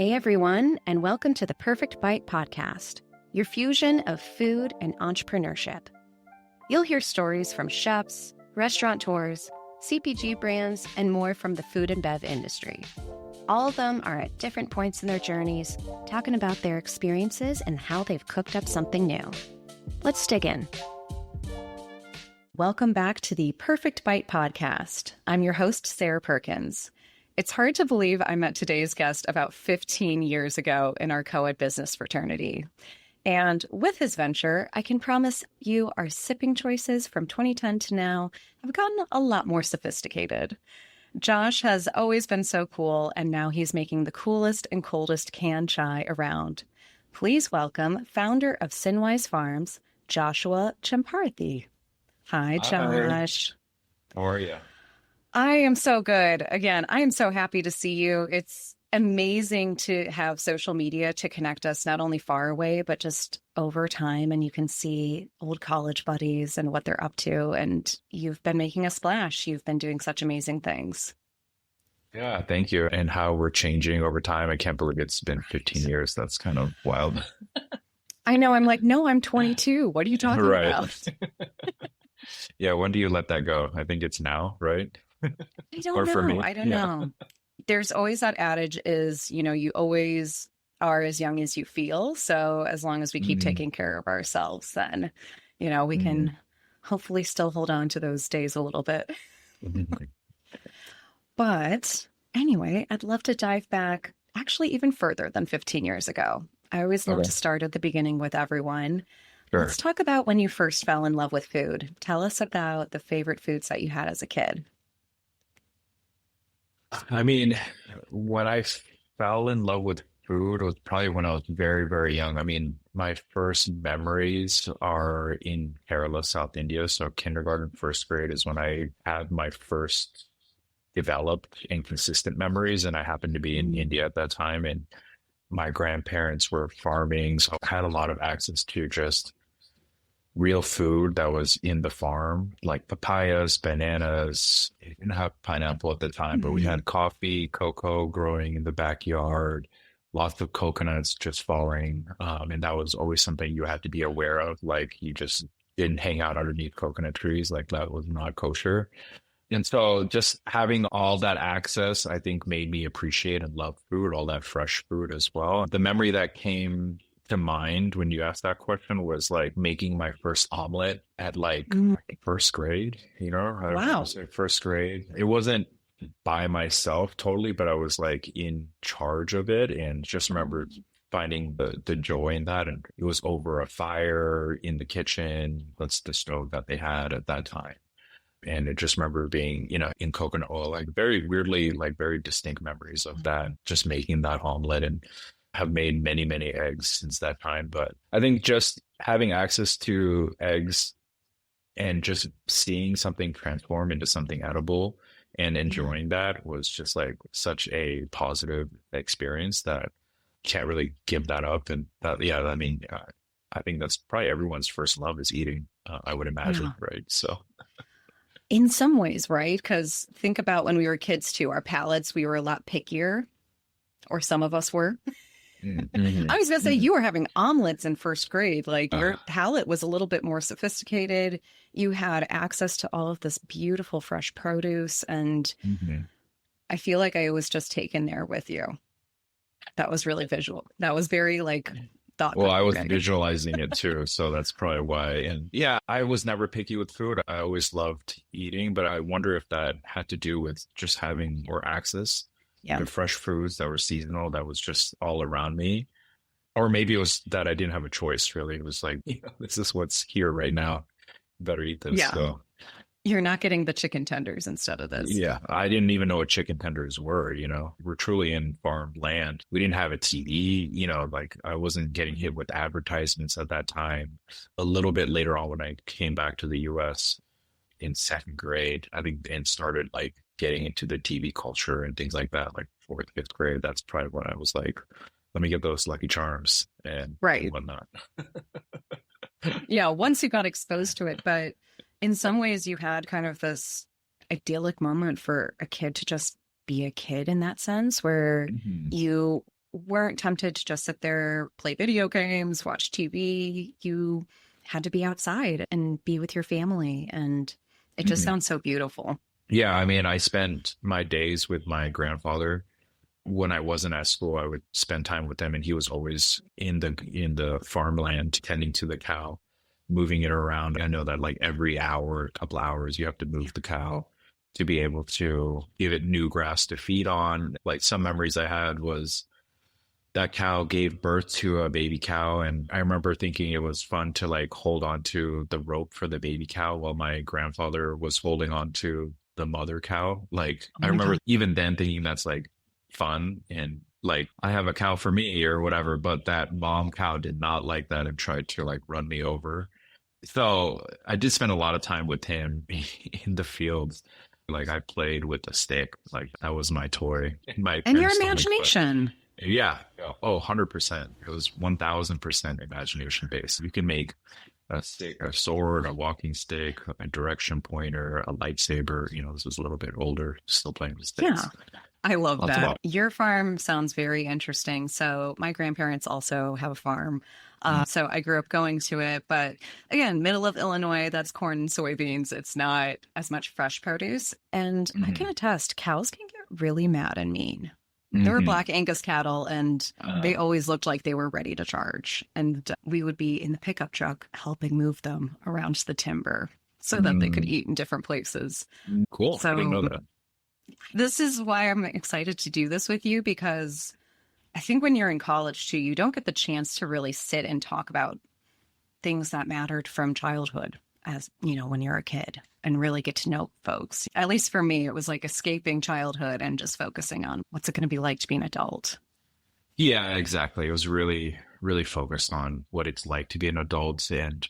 Hey everyone, and welcome to the Perfect Bite podcast, your fusion of food and entrepreneurship. You'll hear stories from chefs, restaurateurs, CPG brands, and more from the food and bev industry. All of them are at different points in their journeys, talking about their experiences and how they've cooked up something new. Let's dig in. Welcome back to the Perfect Bite podcast. I'm your host, Sarah Perkins. It's hard to believe I met today's guest about 15 years ago in our co-ed business fraternity. And with his venture, I can promise you our sipping choices from 2010 to now have gotten a lot more sophisticated. Josh has always been so cool, and now he's making the coolest and coldest canned chai around. Please welcome founder of Sinwise Farms, Joshua Chemparathy. Hi, Josh. How are you? I am so good. Again, I am so happy to see you. It's amazing to have social media to connect us not only far away, but just over time. And you can see old college buddies and what they're up to. And you've been making a splash. You've been doing such amazing things. Yeah, thank you. And how we're changing over time. I can't believe it's been 15 years. That's kind of wild. I know. I'm like, no, I'm 22. What are you talking about? Yeah. When do you let that go? I think it's now, right? I don't know. For me, I don't know. There's always that adage is, you always are as young as you feel. So as long as we keep taking care of ourselves, then, we can hopefully still hold on to those days a little bit. But anyway, I'd love to dive back actually even further than 15 years ago. I always love to start at the beginning with everyone. Sure. Let's talk about when you first fell in love with food. Tell us about the favorite foods that you had as a kid. I mean, when I fell in love with food was probably when I was very, very young. I mean, my first memories are in Kerala, South India. So kindergarten, first grade is when I had my first developed and consistent memories. And I happened to be in India at that time. And my grandparents were farming. So I had a lot of access to just real food that was in the farm, like papayas, bananas. We didn't have pineapple at the time, but we had coffee, cocoa growing in the backyard, lots of coconuts just falling. And that was always something you had to be aware of. Like you just didn't hang out underneath coconut trees. Like that was not kosher. And so just having all that access, I think made me appreciate and love food, all that fresh food as well. The memory that came to mind when you asked that question was like making my first omelet at like first grade, Wow. First grade. It wasn't by myself totally, but I was like in charge of it and just remember finding the joy in that. And it was over a fire in the kitchen. That's the stove that they had at that time. And I just remember being, in coconut oil, like very weirdly, like very distinct memories of that, just making that omelet and have made many, many eggs since that time. But I think just having access to eggs and just seeing something transform into something edible and enjoying that was just like such a positive experience that can't really give that up. And that, I think that's probably everyone's first love is eating, I would imagine, right? So in some ways, right? Because think about when we were kids too, our palates, we were a lot pickier, or some of us were. I was going to say, you were having omelets in first grade. Like your palate was a little bit more sophisticated. You had access to all of this beautiful fresh produce. And I feel like I was just taken there with you. That was really visual. That was very thoughtful. Well, I was visualizing it too. So that's probably why. And yeah, I was never picky with food. I always loved eating, but I wonder if that had to do with just having more access. The fresh foods that were seasonal, that was just all around me. Or maybe it was that I didn't have a choice, really. It was like, this is what's here right now. Better eat this. Yeah. So you're not getting the chicken tenders instead of this. Yeah. I didn't even know what chicken tenders were, We're truly in farm land. We didn't have a TV, like I wasn't getting hit with advertisements at that time. A little bit later on when I came back to the US in second grade, I think, and started like getting into the TV culture and things like that, like fourth, fifth grade. That's probably when I was like, let me get those Lucky Charms and whatnot. Yeah, once you got exposed to it. But in some ways you had kind of this idyllic moment for a kid to just be a kid in that sense, where you weren't tempted to just sit there, play video games, watch TV. You had to be outside and be with your family. And it just sounds so beautiful. Yeah, I mean, I spent my days with my grandfather. When I wasn't at school, I would spend time with him, and he was always in the farmland tending to the cow, moving it around. I know that like every hour, a couple hours, you have to move the cow to be able to give it new grass to feed on. Like some memories I had was that cow gave birth to a baby cow, and I remember thinking it was fun to like hold on to the rope for the baby cow while my grandfather was holding on to the mother cow. Like I remember even then thinking that's like fun, and like I have a cow for me or whatever, but that mom cow did not like that and tried to like run me over. So I did spend a lot of time with him in the fields. Like I played with a stick, like that was my toy. And your imagination. Yeah. Oh, 100%. It was 1000% imagination based. You can make a stick, a sword, a walking stick, a direction pointer, a lightsaber. You know, this was a little bit older, still playing with sticks. Yeah. I love that. Your farm sounds very interesting. So my grandparents also have a farm. So I grew up going to it. But again, middle of Illinois, that's corn and soybeans. It's not as much fresh produce. And I can attest, cows can get really mad and mean. They were Black Angus cattle, and they always looked like they were ready to charge. And we would be in the pickup truck helping move them around the timber so that they could eat in different places. Cool. So I didn't know that. this is why I'm excited to do this with you, because I think when you're in college too, you don't get the chance to really sit and talk about things that mattered from childhood, as you know, when you're a kid, and really get to know folks. At least for me, it was like escaping childhood and just focusing on what's it going to be like to be an adult. Yeah, exactly. It was really, really focused on what it's like to be an adult and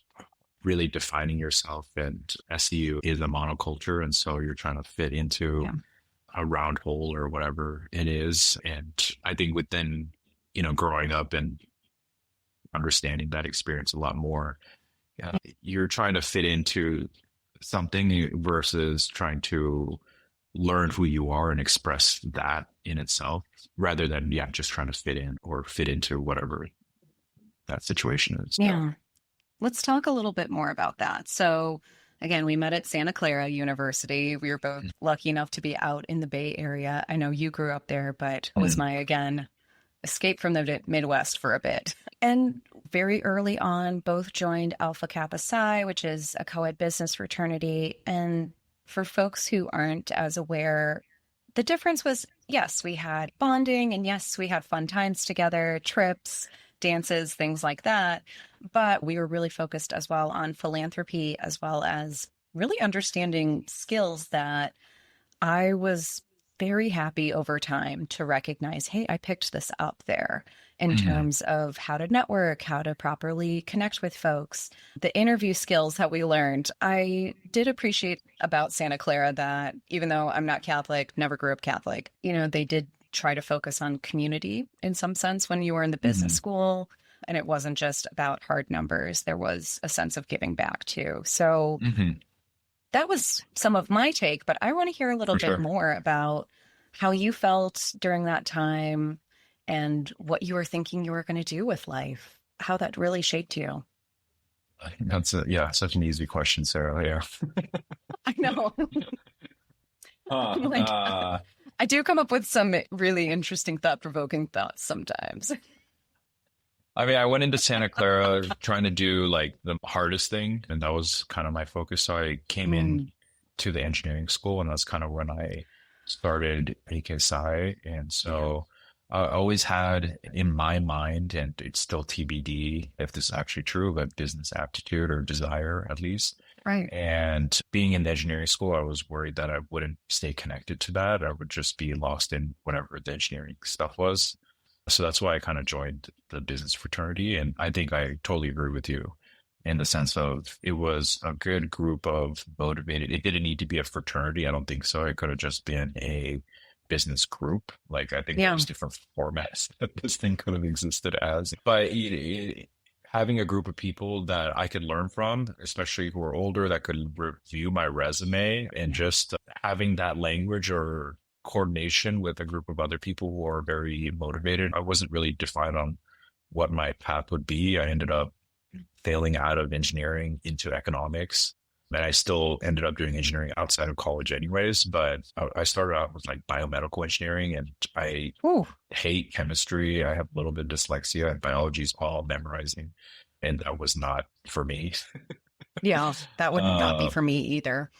really defining yourself. And SEU is a monoculture, and so you're trying to fit into a round hole or whatever it is. And I think within, you know, growing up and understanding that experience a lot more, you're trying to fit into something versus trying to learn who you are and express that in itself, rather than just trying to fit in or fit into whatever that situation is. Yeah. Let's talk a little bit more about that. So again, we met at Santa Clara University. We were both lucky enough to be out in the Bay Area. I know you grew up there, but it was my, again, escape from the Midwest for a bit. And very early on, both joined Alpha Kappa Psi, which is a co-ed business fraternity. And for folks who aren't as aware, the difference was, yes, we had bonding, and yes, we had fun times together, trips, dances, things like that. But we were really focused as well on philanthropy, as well as really understanding skills that I was very happy over time to recognize, hey, I picked this up there in terms of how to network, how to properly connect with folks, the interview skills that we learned. I did appreciate about Santa Clara that even though I'm not Catholic, never grew up Catholic, you know, they did try to focus on community in some sense when you were in the business school. And it wasn't just about hard numbers. There was a sense of giving back too. So that was some of my take, but I want to hear a little bit more about how you felt during that time and what you were thinking you were going to do with life, how that really shaped you. That's such an easy question, Sarah. Yeah. I know. I do come up with some really interesting, thought-provoking thoughts sometimes. I mean, I went into Santa Clara trying to do like the hardest thing, and that was kind of my focus. So I came in to the engineering school, and that's kind of when I started AKPsi. And so I always had in my mind, and it's still TBD if this is actually true, but business aptitude or desire at least. Right. And being in the engineering school, I was worried that I wouldn't stay connected to that. I would just be lost in whatever the engineering stuff was. So that's why I kind of joined the business fraternity. And I think I totally agree with you in the sense of it was a good group of motivated. It didn't need to be a fraternity. I don't think so. It could have just been a business group. Like I think there's different formats that this thing could have existed as. But having a group of people that I could learn from, especially who are older, that could review my resume, and just having that language or coordination with a group of other people who are very motivated. I wasn't really defined on what my path would be. I ended up failing out of engineering into economics. And I still ended up doing engineering outside of college anyways, but I started out with like biomedical engineering, and I hate chemistry. I have a little bit of dyslexia, and biology is all memorizing. And that was not for me. Yeah, that would not be for me either.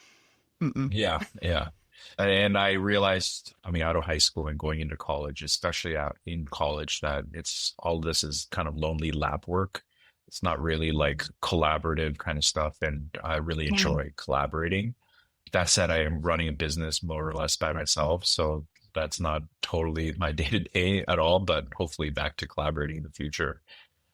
Mm-mm. Yeah. And I realized, I mean, out of high school and going into college, especially out in college, that it's all this is kind of lonely lab work. It's not really like collaborative kind of stuff. And I really enjoy collaborating. That said, I am running a business more or less by myself. So that's not totally my day to day at all, but hopefully back to collaborating in the future.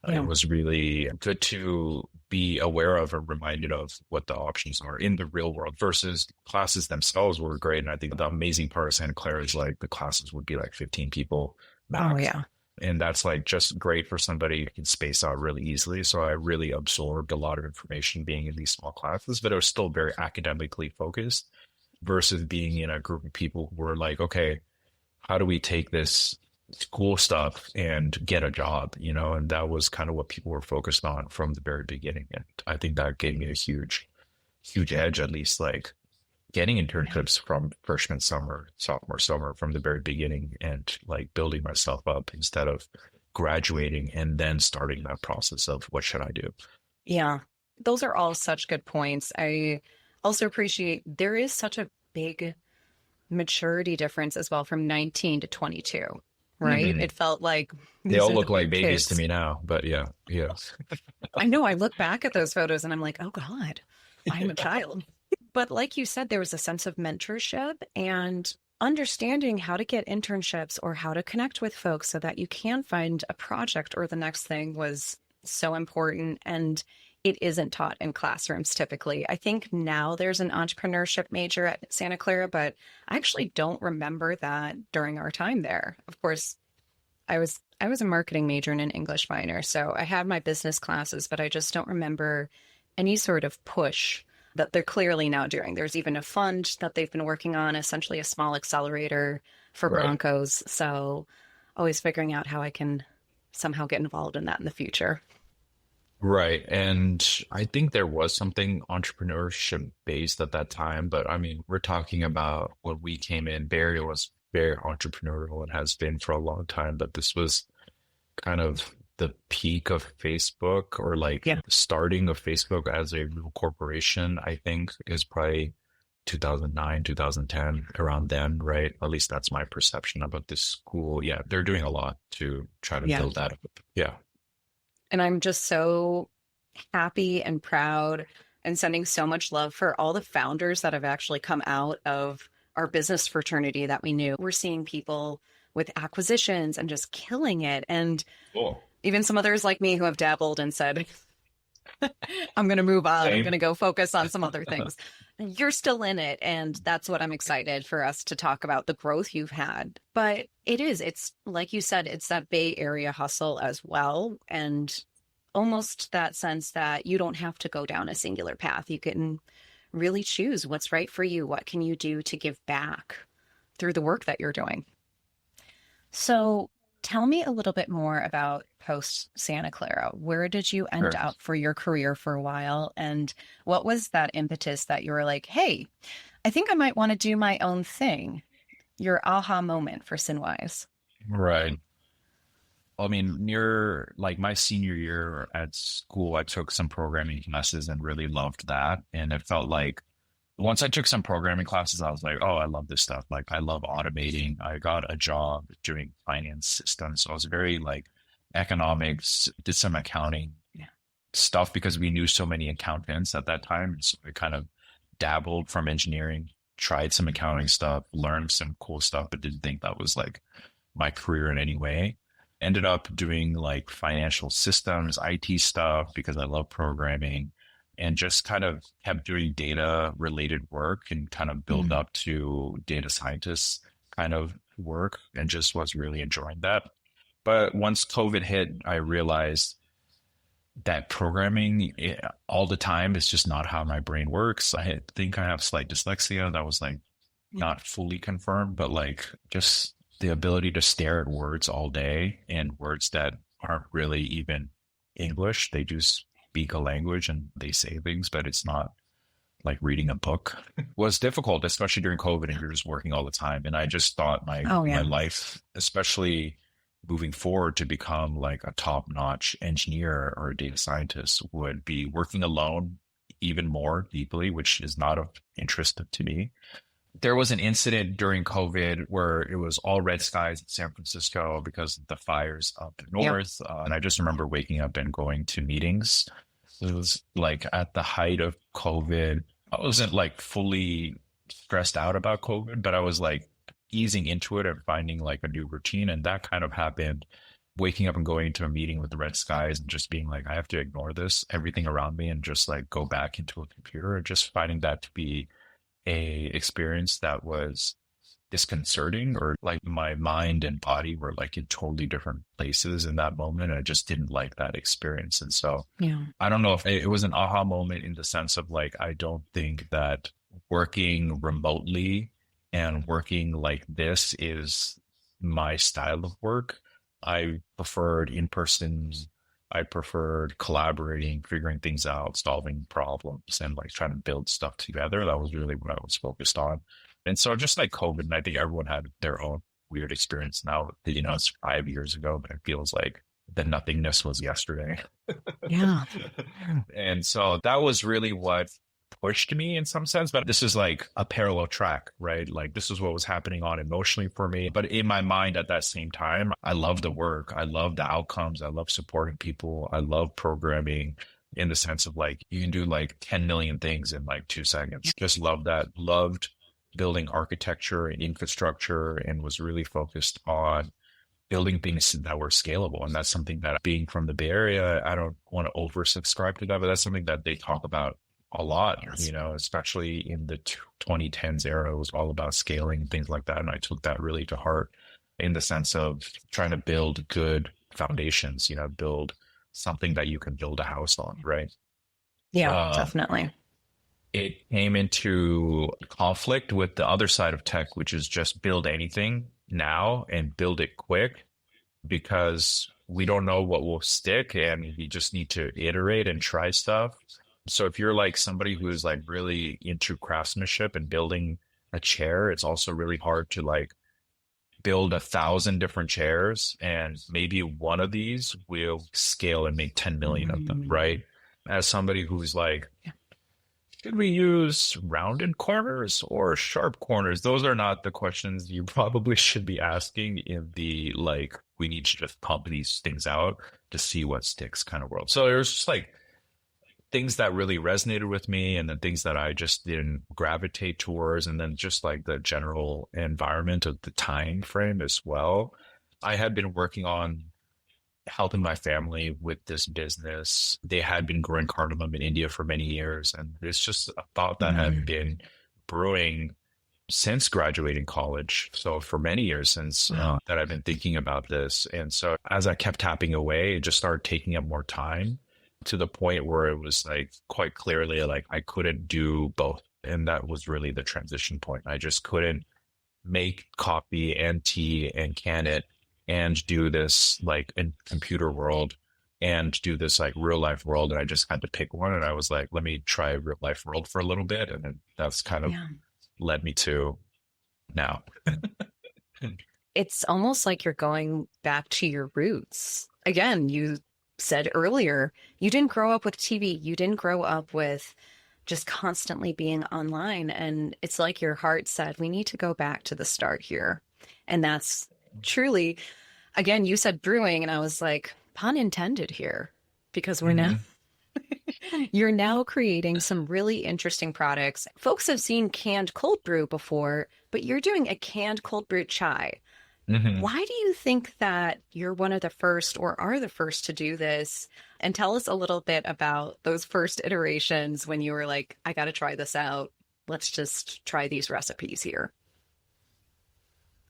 Yeah. It was really good to be aware of and reminded of what the options are in the real world versus classes themselves were great. And I think the amazing part of Santa Clara is like the classes would be like 15 people max. Oh, yeah. And that's like just great for somebody who can space out really easily. So I really absorbed a lot of information being in these small classes, but it was still very academically focused versus being in a group of people who were like, okay, how do we take this school stuff and get a job, you know? And that was kind of what people were focused on from the very beginning. And I think that gave me a huge edge, at least like getting internships from freshman summer, sophomore summer from the very beginning, and like building myself up instead of graduating and then starting that process of what should I do? Yeah, those are all such good points. I also appreciate there is such a big maturity difference as well from 19 to 22. Right. Mm-hmm. It felt like they all look like babies kids to me now, but yeah. I know. I look back at those photos and I'm like, oh God, I'm a child. But like you said, there was a sense of mentorship and understanding how to get internships or how to connect with folks so that you can find a project or the next thing was so important. And it isn't taught in classrooms typically. I think now there's an entrepreneurship major at Santa Clara, but I actually don't remember that during our time there. Of course, I was a marketing major and an English minor, so I had my business classes, but I just don't remember any sort of push that they're clearly now doing. There's even a fund that they've been working on, essentially a small accelerator for Broncos. So always figuring out how I can somehow get involved in that in the future. Right. And I think there was something entrepreneurship based at that time. But I mean, we're talking about when we came in, Bay Area was very entrepreneurial and has been for a long time. But this was kind of the peak of Facebook, or like the starting of Facebook as a real corporation, I think is probably 2009, 2010, around then, right? At least that's my perception about this school. Yeah, they're doing a lot to try to build that up. Yeah. And I'm just so happy and proud and sending so much love for all the founders that have actually come out of our business fraternity that we knew. We're seeing people with acquisitions and just killing it. And even some others like me who have dabbled and said, I'm going to move on. I'm going to go focus on some other things. You're still in it. And that's what I'm excited for us to talk about, the growth you've had. But it's like you said, it's that Bay Area hustle as well. And almost that sense that you don't have to go down a singular path. You can really choose what's right for you. What can you do to give back through the work that you're doing? So tell me a little bit more about post Santa Clara. Where did you end up for your career for a while? And what was that impetus that you were like, hey, I think I might want to do my own thing? Your aha moment for Sinwise. Right. I mean, near like my senior year at school, I took some programming classes and really loved that. And it felt like once I took some programming classes, I was like, oh, I love this stuff. Like, I love automating. I got a job doing finance systems. So I was very like economics, did some accounting stuff because we knew so many accountants at that time. So I kind of dabbled from engineering, tried some accounting stuff, learned some cool stuff, but didn't think that was like my career in any way. Ended up doing like financial systems, IT stuff because I love programming, and just kind of kept doing data related work and kind of build up to data scientist kind of work, and just was really enjoying that. But once COVID hit, I realized that programming all the time is just not how my brain works. I think I have slight dyslexia. That was like not fully confirmed, but like just the ability to stare at words all day and words that aren't really even English. They do speak a language and they say things, but it's not like reading a book was difficult, especially during COVID and you're just working all the time. And I just thought Oh, my yeah. life, especially moving forward to become like a top-notch engineer or a data scientist, would be working alone even more deeply, which is not of interest to me. There was an incident during COVID where it was all red skies in San Francisco because of the fires up Yep. north. And I just remember waking up and going to meetings. It was like at the height of COVID. I wasn't like fully stressed out about COVID, but I was like easing into it and finding like a new routine. And that kind of happened, waking up and going to a meeting with the red skies and just being like, I have to ignore this, everything around me, and just like go back into a computer, and just finding that to be a experience that was disconcerting, or like my mind and body were like in totally different places in that moment. And I just didn't like that experience. And so Yeah. I don't know if it was an aha moment in the sense of like, I don't think that working remotely and working like this is my style of work. I preferred in person. I preferred collaborating, figuring things out, solving problems, and like trying to build stuff together. That was really what I was focused on. And so just like COVID, and I think everyone had their own weird experience now. You know, it's 5 years ago, but it feels like the nothingness was yesterday. Yeah. And so that was really what pushed me in some sense. But this is like a parallel track, right? Like this is what was happening on emotionally for me. But in my mind at that same time, I love the work. I love the outcomes. I love supporting people. I love programming in the sense of like you can do like 10 million things in like 2 seconds. Just love that. Loved building architecture and infrastructure, and was really focused on building things that were scalable. And that's something that, being from the Bay Area, I don't want to oversubscribe to that, but that's something that they talk about a lot, Yes. you know, especially in the 2010s era. It was all about scaling and things like that. And I took that really to heart in the sense of trying to build good foundations, you know, build something that you can build a house on, right? Yeah, Uh, definitely. it came into conflict with the other side of tech, which is just build anything now and build it quick, because we don't know what will stick and you just need to iterate and try stuff. So if you're like somebody who is like really into craftsmanship and building a chair, it's also really hard to like build 1,000 different chairs and maybe one of these will scale and make 10 million of them, Mm. right? As somebody who's like, should we use rounded corners or sharp corners? Those are not the questions you probably should be asking in the like, we need to just pump these things out to see what sticks kind of world. So there's just like things that really resonated with me, and then things that I just didn't gravitate towards, and then just like the general environment of the time frame as well. I had been working on helping my family with this business. They had been growing cardamom in India for many years, and it's just a thought that had Mm. been brewing since graduating college. So for many years since Wow. that I've been thinking about this. And so as I kept tapping away, it just started taking up more time, to the point where it was like quite clearly like I couldn't do both. And that was really the transition point. I just couldn't make coffee and tea and can it and do this like in computer world and do this like real life world. And I just had to pick one. And I was like, let me try real life world for a little bit. And then that's kind of Yeah. led me to now. It's almost like you're going back to your roots. Again, you said earlier, you didn't grow up with TV. You didn't grow up with just constantly being online. And it's like your heart said, we need to go back to the start here. And that's truly, again, you said brewing, and I was like, pun intended here, because we're now Mhm. you're now creating some really interesting products. Folks have seen canned cold brew before, but you're doing a canned cold brew chai. Mhm. Why do you think that you're one of the first, or are the first, to do this? And tell us a little bit about those first iterations when you were like, I got to try this out. Let's just try these recipes here.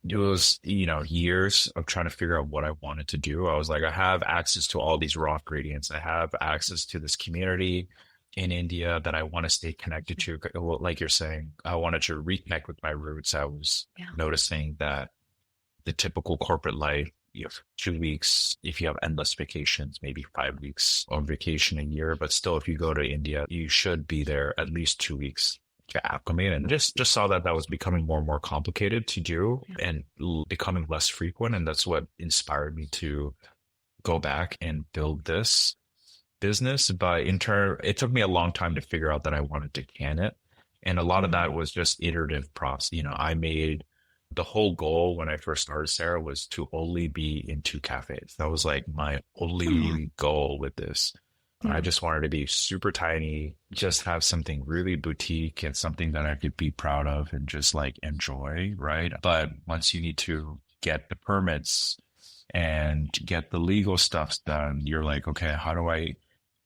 It was, you know, years of trying to figure out what I wanted to do. I was like, I have access to all these raw ingredients. I have access to this community. in India that I want to stay connected to. Well, like you're saying, I wanted to reconnect with my roots. I was Yeah. noticing that the typical corporate life, you have 2 weeks, if you have endless vacations, maybe 5 weeks on vacation a year, but still, if you go to India, you should be there at least 2 weeks to acclimate. And just saw that that was becoming more and more complicated to do and becoming less frequent. And that's what inspired me to go back and build this business. But it took me a long time to figure out that I wanted to can it. And a lot of that was just iterative process. I made the whole goal when I first started Sarah was to only be in 2 cafes. That was like my only goal with this. I just wanted to be super tiny, just have something really boutique and something that I could be proud of and just like enjoy, right? But once you need to get the permits and get the legal stuff done, you're like, okay, how do I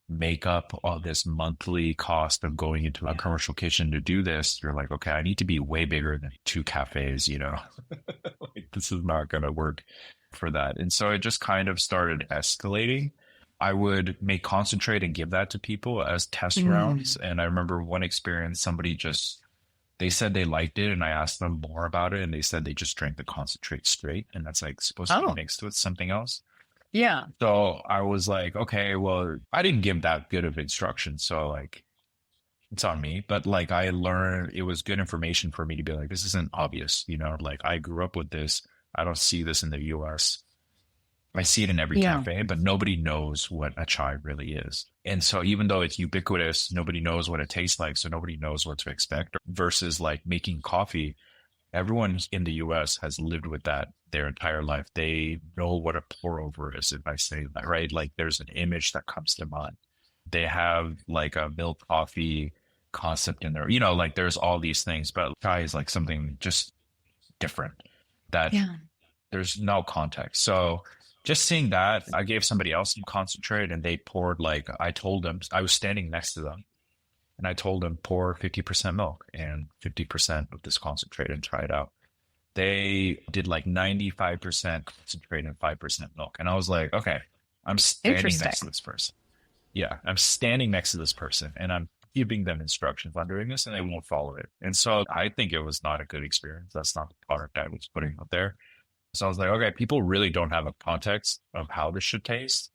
make up all this monthly cost of going into a commercial kitchen to do this? You're like, okay, I need to be way bigger than 2 cafes, like, this is not going to work for that. And so it just kind of started escalating. I would make concentrate and give that to people as test rounds. And I remember one experience, they said they liked it, and I asked them more about it, and they said they just drank the concentrate straight, and that's like supposed to be mixed with something else. Yeah. So I was like, okay, well, I didn't give that good of instructions, so like, it's on me. But like, I learned it was good information for me to be like, this isn't obvious, like I grew up with this. I don't see this in the US. I see it in every cafe, but nobody knows what a chai really is. And so even though it's ubiquitous, nobody knows what it tastes like. So nobody knows what to expect versus like making coffee. Everyone in the US has lived with that their entire life. They know what a pour over is, if I say that, right? Like there's an image that comes to mind. They have like a milk coffee concept in there, like there's all these things, but chai is like something just different that there's no context. So just seeing that, I gave somebody else some concentrate and they poured I told them, I was standing next to them and I told them pour 50% milk and 50% of this concentrate and try it out. They did like 95% concentrate and 5% milk. And I was like, okay, I'm standing next to this person. Yeah, I'm standing next to this person and I'm giving them instructions on doing this and they won't follow it. And so I think it was not a good experience. That's not the product I was putting out there. So I was like, okay, people really don't have a context of how this should taste.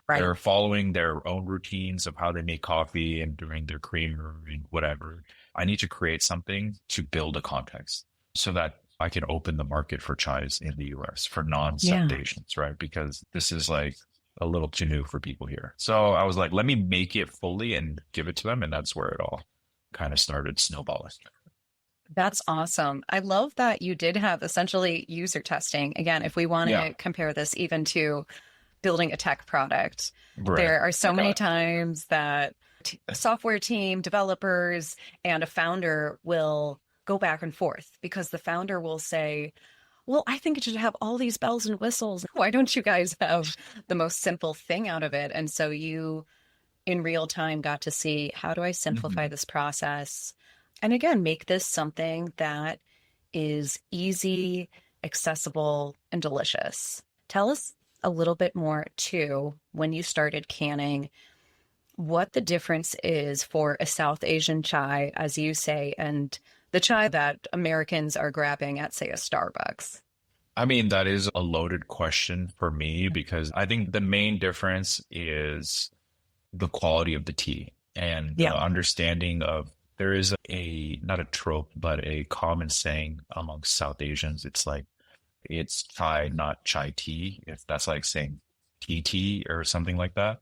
Right. They're following their own routines of how they make coffee and doing their creamer and whatever. I need to create something to build a context so that I can open the market for chais in the US for non-South Asians, right? Because this is like a little too new for people here. So I was like, let me make it fully and give it to them. And that's where it all kind of started snowballing. That's awesome. I love that you did have essentially user testing. Again, if we want to compare this even to building a tech product, there are so many times that a software team, developers, and a founder will go back and forth because the founder will say, well, I think it should have all these bells and whistles. Why don't you guys have the most simple thing out of it? And so you, in real time, got to see, how do I simplify this process? And again, make this something that is easy, accessible, and delicious. Tell us a little bit more, too, when you started canning, what the difference is for a South Asian chai, as you say, and the chai that Americans are grabbing at, say, a Starbucks. I mean, that is a loaded question for me because I think the main difference is the quality of the tea and the understanding of. There is not a trope, but a common saying amongst South Asians. It's like, it's chai, not chai tea. If that's like saying tea or something like that.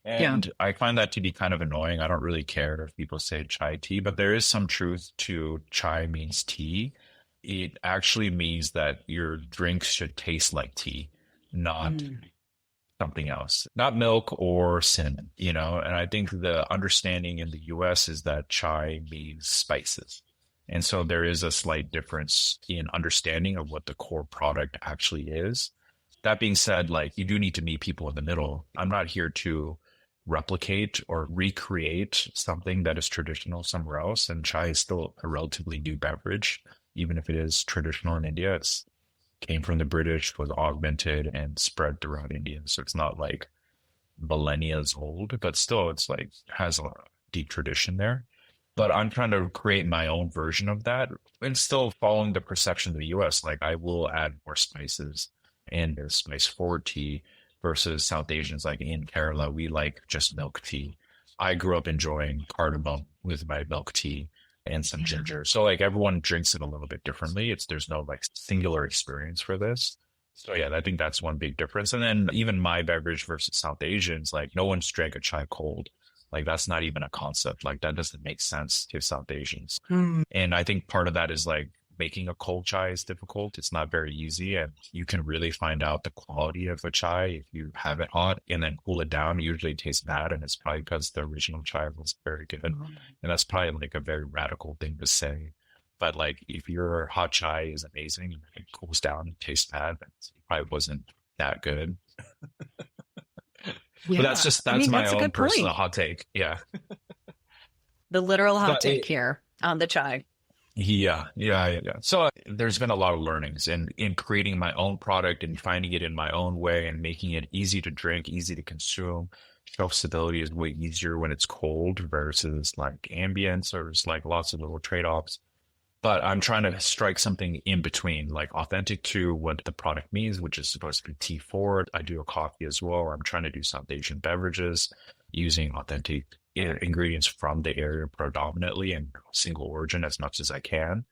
And I find that to be kind of annoying. I don't really care if people say chai tea, but there is some truth to chai means tea. It actually means that your drinks should taste like tea, not something else, not milk or cinnamon, and I think the understanding in the US is that chai means spices. And so there is a slight difference in understanding of what the core product actually is. That being said, like, you do need to meet people in the middle. I'm not here to replicate or recreate something that is traditional somewhere else. And chai is still a relatively new beverage, even if it is traditional in India. It's came from the British, was augmented and spread throughout India. So it's not like millennia old, but still it's like has a deep tradition there. But I'm trying to create my own version of that and still following the perception of the US. Like I will add more spices and there's spice forward tea versus South Asians like in Kerala, we like just milk tea. I grew up enjoying cardamom with my milk tea and some ginger. So like everyone drinks it a little bit differently. There's no like singular experience for this. So yeah, I think that's one big difference. And then even my beverage versus South Asians, like no one's drank a chai cold. Like that's not even a concept. Like that doesn't make sense to South Asians. And I think part of that is like making a cold chai is difficult. It's not very easy. And you can really find out the quality of a chai if you have it hot and then cool it down. It usually tastes bad. And it's probably because the original chai was very good. And that's probably like a very radical thing to say. But like if your hot chai is amazing and it cools down and tastes bad, then it probably wasn't that good. Yeah. But that's I mean, my that's a own good personal point. hot take. Yeah. The literal hot But take here on the chai. Yeah. So there's been a lot of learnings in creating my own product and finding it in my own way and making it easy to drink, easy to consume. Shelf stability is way easier when it's cold versus like ambient. So there's like lots of little trade-offs. But I'm trying to strike something in between, like authentic to what the product means, which is supposed to be tea forward. I do a coffee as well, or I'm trying to do South Asian beverages using authentic ingredients from the area predominantly and single origin as much as I can,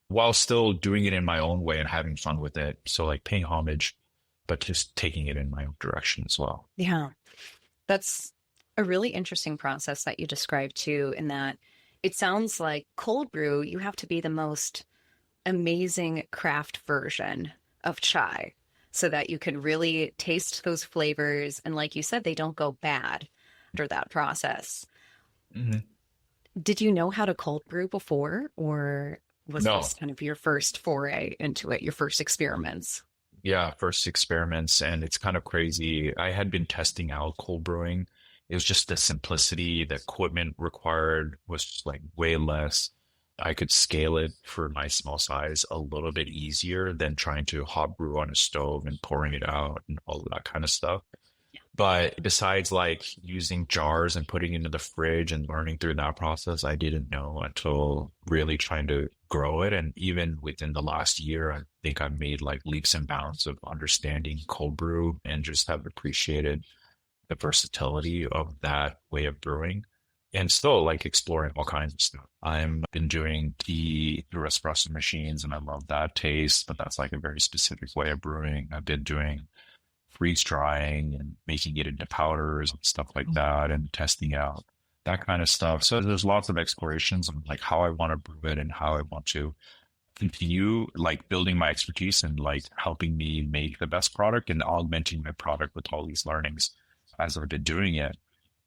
while still doing it in my own way and having fun with it. So like paying homage, but just taking it in my own direction as well. Yeah. That's a really interesting process that you described too, in that it sounds like cold brew, you have to be the most amazing craft version of chai so that you can really taste those flavors. And like you said, they don't go bad after that process. Mm-hmm. Did you know how to cold brew before, or was No. this kind of your first foray into it, your first experiments? Yeah, first experiments. And it's kind of crazy. I had been testing out cold brewing. It was just the simplicity, the equipment required was just like way less. I could scale it for my small size a little bit easier than trying to hot brew on a stove and pouring it out and all of that kind of stuff. But besides like using jars and putting it into the fridge and learning through that process, I didn't know until really trying to grow it. And even within the last year, I think I've made like leaps and bounds of understanding cold brew and just have appreciated the versatility of that way of brewing and still like exploring all kinds of stuff. I've been doing tea through espresso machines and I love that taste, but that's like a very specific way of brewing. I've been doing freeze drying and making it into powders and stuff like that and testing out that kind of stuff. So there's lots of explorations of like how I want to brew it and how I want to continue like building my expertise and like helping me make the best product and augmenting my product with all these learnings as I've been doing it.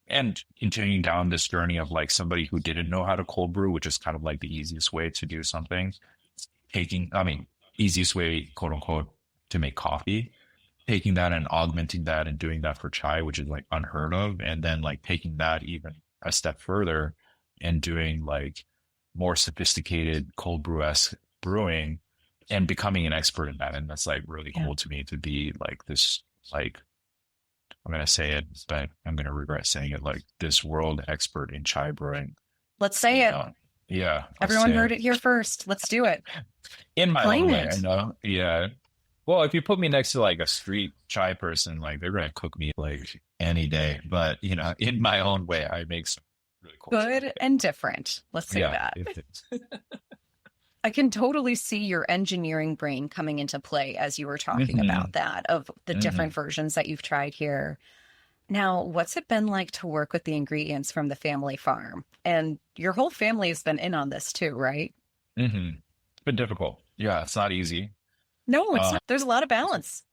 And continuing down this journey of like somebody who didn't know how to cold brew, which is kind of like the easiest way to do something, easiest way, quote unquote, to make coffee, taking that and augmenting that and doing that for chai, which is like unheard of. And then like taking that even a step further and doing like more sophisticated cold brew-esque brewing and becoming an expert in that. And that's like really cool to me to be like this, like, I'm going to say it, but I'm going to regret saying it, like this world expert in chai brewing. Let's say it. Yeah. Everyone heard it here first. Let's do it. In my Claim own way, it. I know. Yeah. Well, if you put me next to like a street chai person, like they're going to cook me like any day. But, you know, in my own way, I make some really cool Good chai. and different. Let's say that. I can totally see your engineering brain coming into play as you were talking about that, of the different versions that you've tried here. Now, what's it been like to work with the ingredients from the family farm? And your whole family has been in on this too, right? It's been difficult. Yeah, it's not easy. No, it's not. There's a lot of balance.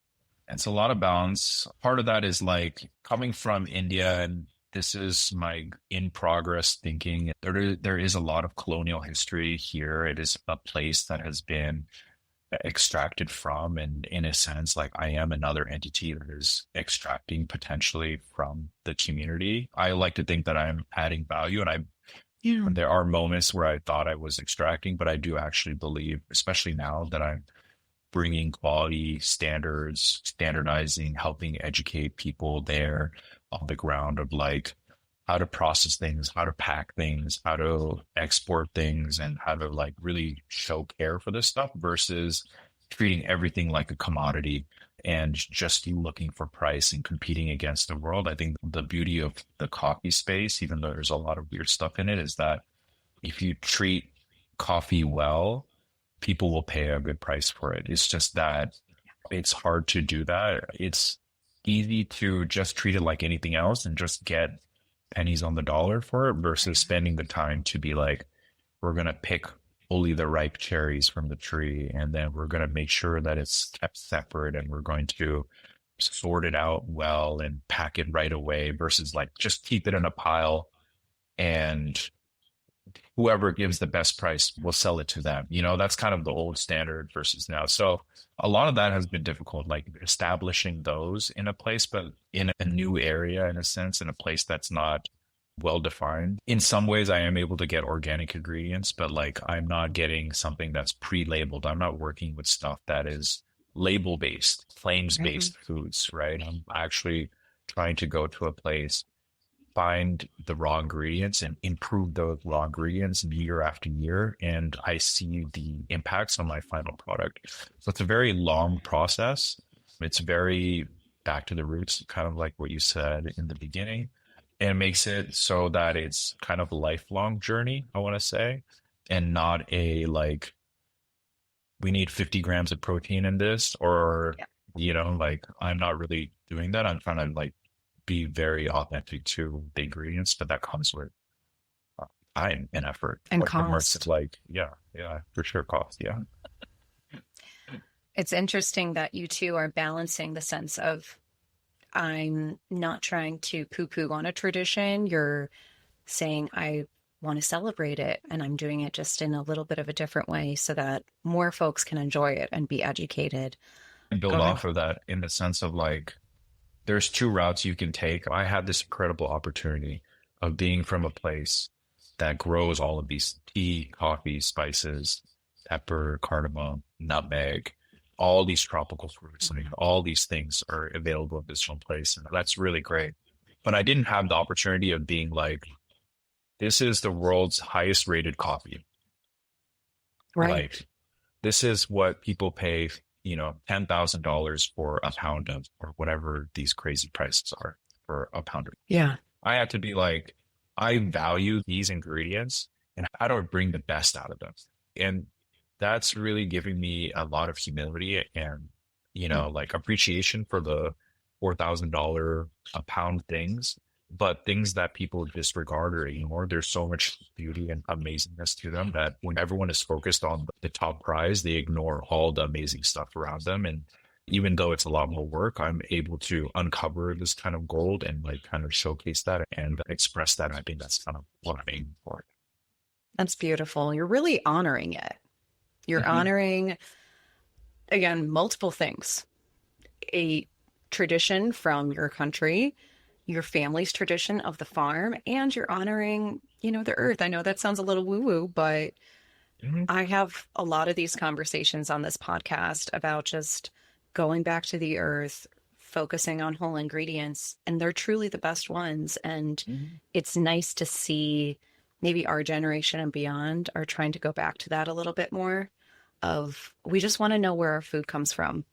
It's a lot of balance. Part of that is like coming from India, and this is my in progress thinking. There is a lot of colonial history here. It is a place that has been extracted from, and in a sense, like I am another entity that is extracting potentially from the community. I like to think that I'm adding value, and there are moments where I thought I was extracting, but I do actually believe, especially now that I'm bringing quality standards, standardizing, helping educate people there on the ground of like how to process things, how to pack things, how to export things, and how to like really show care for this stuff versus treating everything like a commodity and just looking for price and competing against the world. I think the beauty of the coffee space, even though there's a lot of weird stuff in it, is that if you treat coffee well, people will pay a good price for it. It's just that it's hard to do that. It's easy to just treat it like anything else and just get pennies on the dollar for it versus spending the time to be like, we're going to pick only the ripe cherries from the tree, and then we're going to make sure that it's kept separate, and we're going to sort it out well and pack it right away versus like just keep it in a pile, and whoever gives the best price will sell it to them. You know, that's kind of the old standard versus now. So a lot of that has been difficult, like establishing those in a place, but in a new area, in a sense, in a place that's not well defined. In some ways, I am able to get organic ingredients, but like I'm not getting something that's pre-labeled. I'm not working with stuff that is label based, claims based foods, right? I'm actually trying to go to a place, find the raw ingredients and improve those raw ingredients year after year. And I see the impacts on my final product. So it's a very long process. It's very back to the roots, kind of like what you said in the beginning. And it makes it so that it's kind of a lifelong journey, I want to say, and not a like, we need 50 grams of protein in this, or, you know, like I'm not really doing that. I'm trying to like be very authentic to the ingredients, but that comes with time and effort and like cost. Like, yeah, for sure, cost. Yeah. It's interesting that you two are balancing the sense of, I'm not trying to poo-poo on a tradition. You're saying, I want to celebrate it, and I'm doing it just in a little bit of a different way so that more folks can enjoy it and be educated. And Go build ahead. off of that in the sense of like, there's two routes you can take. I had this incredible opportunity of being from a place that grows all of these tea, coffee, spices, pepper, cardamom, nutmeg, all these tropical fruits. I mean, all these things are available in this one place. And that's really great. But I didn't have the opportunity of being like, this is the world's highest rated coffee. Right. Like, this is what people pay, you know, $10,000 for a pound of, or whatever these crazy prices are for a pound of. Yeah. I had to be like, I value these ingredients and how do I bring the best out of them? And that's really giving me a lot of humility and, you know, like appreciation for the $4,000 a pound things, but things that people disregard or ignore. There's so much beauty and amazingness to them that when everyone is focused on the top prize, they ignore all the amazing stuff around them. And even though it's a lot more work, I'm able to uncover this kind of gold and like kind of showcase that and express that. And I think that's kind of what I'm aiming for. That's beautiful. You're really honoring it. You're honoring, again, multiple things. A tradition from your country, your family's tradition of the farm, and you're honoring, you know, the earth. I know that sounds a little woo-woo, but I have a lot of these conversations on this podcast about just going back to the earth, focusing on whole ingredients, and they're truly the best ones. And it's nice to see maybe our generation and beyond are trying to go back to that a little bit more of, we just want to know where our food comes from.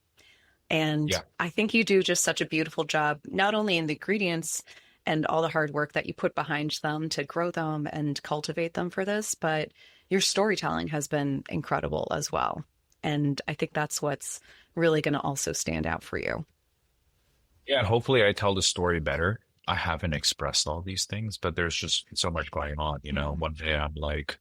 And I think you do just such a beautiful job, not only in the ingredients and all the hard work that you put behind them to grow them and cultivate them for this, but your storytelling has been incredible as well. And I think that's what's really going to also stand out for you. Yeah, hopefully I tell the story better. I haven't expressed all these things, but there's just so much going on. You know, one day I'm like,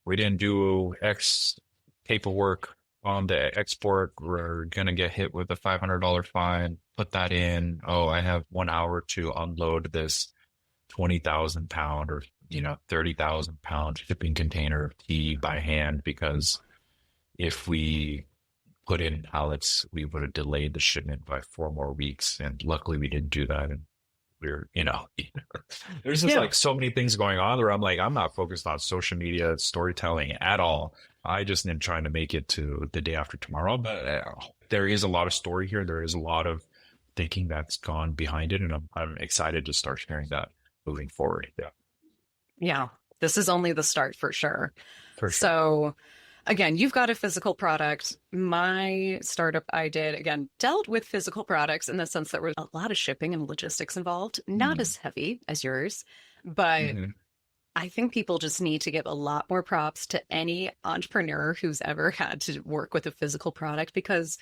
we didn't do X paperwork on the export. We're going to get hit with a $500 fine. Put that in. Oh, I have 1 hour to unload this 20,000 pound or, you know, 30,000 pound shipping container of tea by hand, because if we put in pallets, we would have delayed the shipment by 4 more weeks. And luckily we didn't do that. And we're, you know, there's just like so many things going on where I'm like, I'm not focused on social media storytelling at all. I just am trying to make it to the day after tomorrow. But there is a lot of story here. There is a lot of thinking that's gone behind it. And I'm excited to start sharing that. moving forward. Yeah. Yeah, this is only the start for sure. For sure. So again, you've got a physical product. My startup I did, again, dealt with physical products in the sense that there was a lot of shipping and logistics involved, not as heavy as yours, but I think people just need to give a lot more props to any entrepreneur who's ever had to work with a physical product, because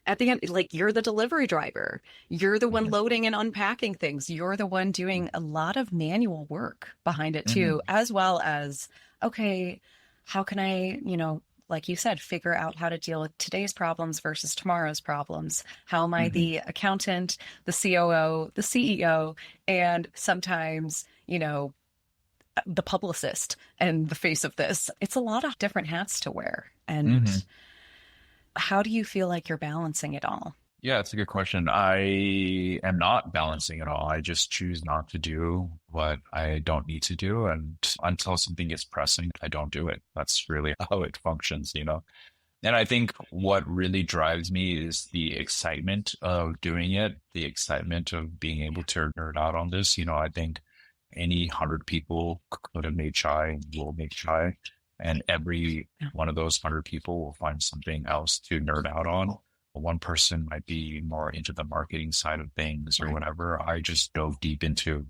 at the end, like, you're the delivery driver. You're the one loading and unpacking things. You're the one doing a lot of manual work behind it too, as well as, okay, how can I, like you said, figure out how to deal with today's problems versus tomorrow's problems? How am I the accountant, the COO, the CEO, and sometimes, the publicist and the face of this? It's a lot of different hats to wear. And how do you feel like you're balancing it all? Yeah, that's a good question. I am not balancing it all. I just choose not to do what I don't need to do. And until something gets pressing, I don't do it. That's really how it functions, And I think what really drives me is the excitement of doing it, the excitement of being able to nerd out on this. I think any 100 people could have made chai, will make chai, and every one of those 100 people will find something else to nerd out on. One person might be more into the marketing side of things or whatever. I just dove deep into